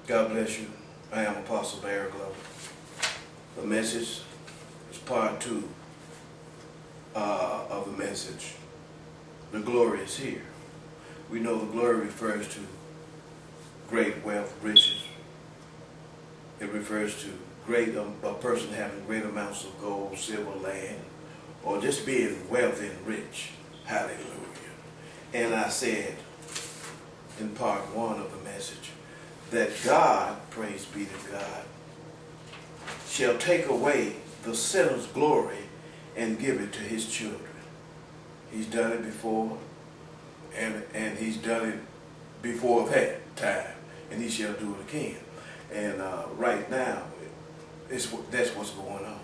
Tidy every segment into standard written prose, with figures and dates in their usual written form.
God bless you. I am Apostle Barry Glover. The message is part 2 of the message. The glory is here. We know the glory refers to great wealth, riches. It refers to a person having great amounts of gold, silver, land, or just being wealthy and rich. Hallelujah. And I said in part 1 of the message that God, praise be to God, shall take away the sinner's glory and give it to his children. He's done it before, and he's done it before that time, and he shall do it again. And right now, that's what's going on.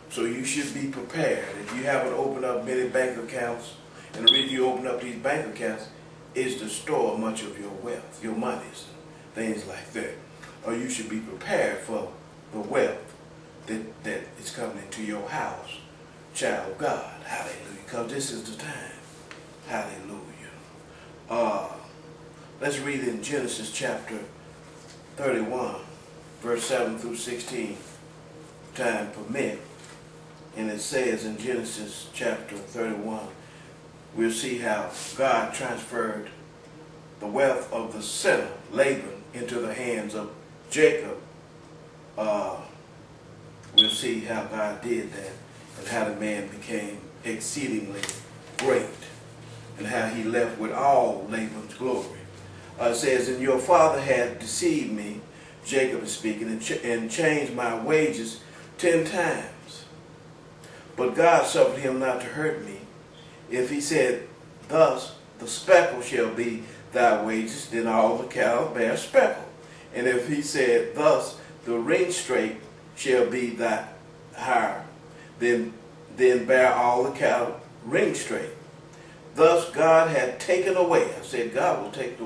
So you should be prepared. If you haven't opened up many bank accounts, and the reason you open up these bank accounts is to store much of your wealth, your monies, things like that. Or you should be prepared for the wealth that is coming into your house, child of God. Hallelujah. Because this is the time. Hallelujah. Let's read in Genesis chapter 31, verse 7 through 16, time permit. And it says in Genesis chapter 31, we'll see how God transferred the wealth of the sinner, Laban, into the hands of Jacob. We'll see how God did that, and how the man became exceedingly great, and how he left with all Laban's glory. It says, and your father had deceived me, Jacob is speaking, and changed my wages 10 times. But God suffered him not to hurt me. If he said, thus the speckle shall be thy wages, then all the cattle bear speckle. And if he said, thus the ringstrait shall be thy hire, then bear all the cattle ringstrait. Thus God had taken away, I said God will take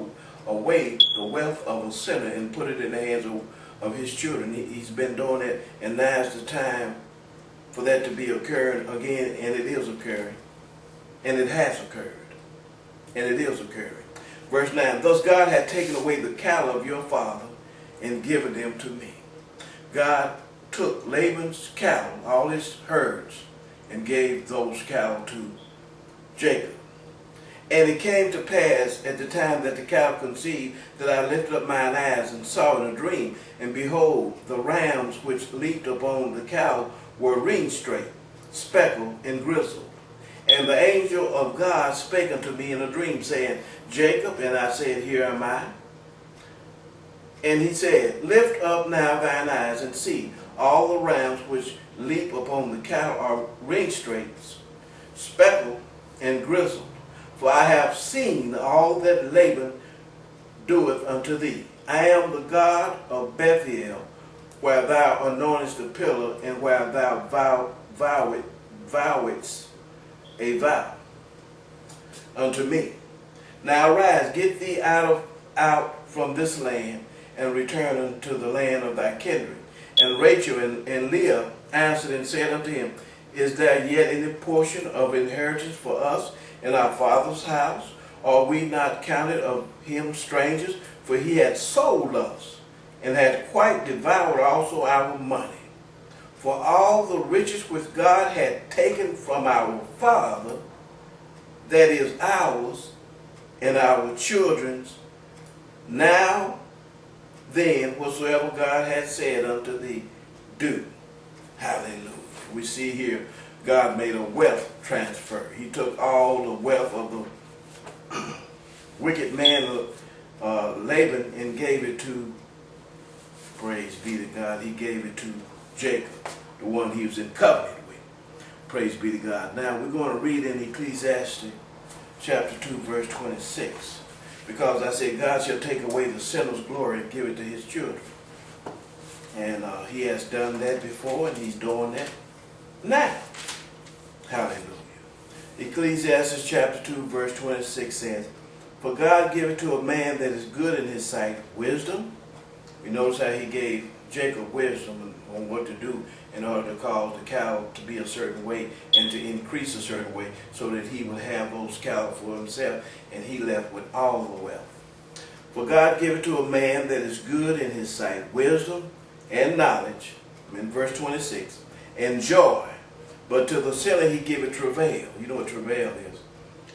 away the wealth of a sinner and put it in the hands of his children. He's been doing it, and now's the time for that to be occurring again, and it is occurring. And it has occurred. And it is occurring. Verse 9, thus God had taken away the cattle of your father and given them to me. God took Laban's cattle, all his herds, and gave those cattle to Jacob. And it came to pass at the time that the cattle conceived that I lifted up mine eyes and saw in a dream, and behold, the rams which leaped upon the cattle were ringstrait, speckled, and grizzled. And the angel of God spake unto me in a dream, saying, Jacob, and I said, here am I. And he said, lift up now thine eyes and see, all the rams which leap upon the cattle are ringstraits, speckled, and grizzled. For I have seen all that Laban doeth unto thee. I am the God of Bethuel, where thou anointest the pillar, and where thou vowest a vow unto me. Now arise, get thee out from this land, and return unto the land of thy kindred. And Rachel and Leah answered and said unto him, is there yet any portion of inheritance for us in our father's house? Are we not counted of him strangers? For he had sold us, and had quite devoured also our money. For all the riches which God had taken from our father, that is ours and our children's, now then whatsoever God had said unto thee, do. Hallelujah. We see here God made a wealth transfer. He took all the wealth of the wicked man Laban and gave it to, praise be to God, he gave it to Jacob, the one he was in covenant with. Praise be to God. Now we're going to read in Ecclesiastes chapter 2 verse 26. Because I said God shall take away the sinner's glory and give it to his children. And he has done that before, and he's doing that now. Hallelujah. Ecclesiastes chapter 2 verse 26 says, for God giveth to a man that is good in his sight wisdom. You notice how he gave Jacob wisdom on what to do in order to cause the cattle to be a certain way and to increase a certain way, so that he would have those cattle for himself, and he left with all the wealth. For God giveth to a man that is good in his sight wisdom and knowledge, in verse 26, and joy. But to the sinner he giveth travail. You know what travail is?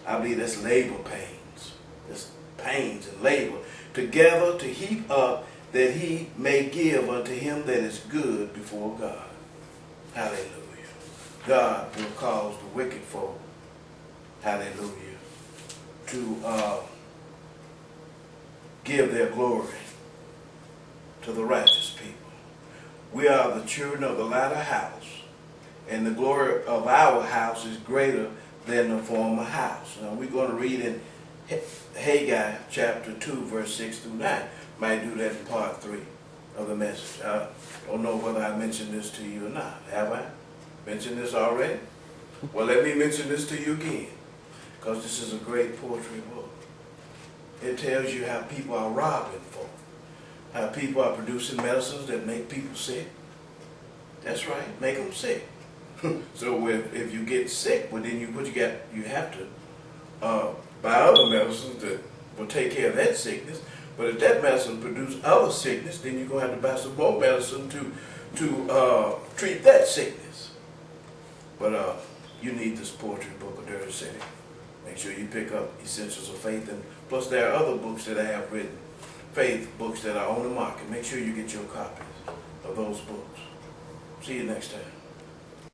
I believe that's labor pains. That's pains and labor. Together to heap up, that he may give unto him that is good before God. Hallelujah. God will cause the wicked folk, hallelujah, to give their glory to the righteous people. We are the children of the latter house, and the glory of our house is greater than the former house. Now we're going to read in Haggai chapter 2, verse 6 through 9. Might do that in part 3 of the message. I don't know whether I mentioned this to you or not. Have I mentioned this already? Well, let me mention this to you again, because this is a great poetry book. It tells you how people are robbing folk, how people are producing medicines that make people sick. That's right, make them sick. So if you get sick, well then you have to buy other medicines that will take care of that sickness. But if that medicine produces other sickness, then you're going to have to buy some more medicine to treat that sickness. But you need this poetry book, A Dirty City. Make sure you pick up Essentials of Faith, and plus there are other books that I have written, faith books that are on the market. Make sure you get your copies of those books. See you next time.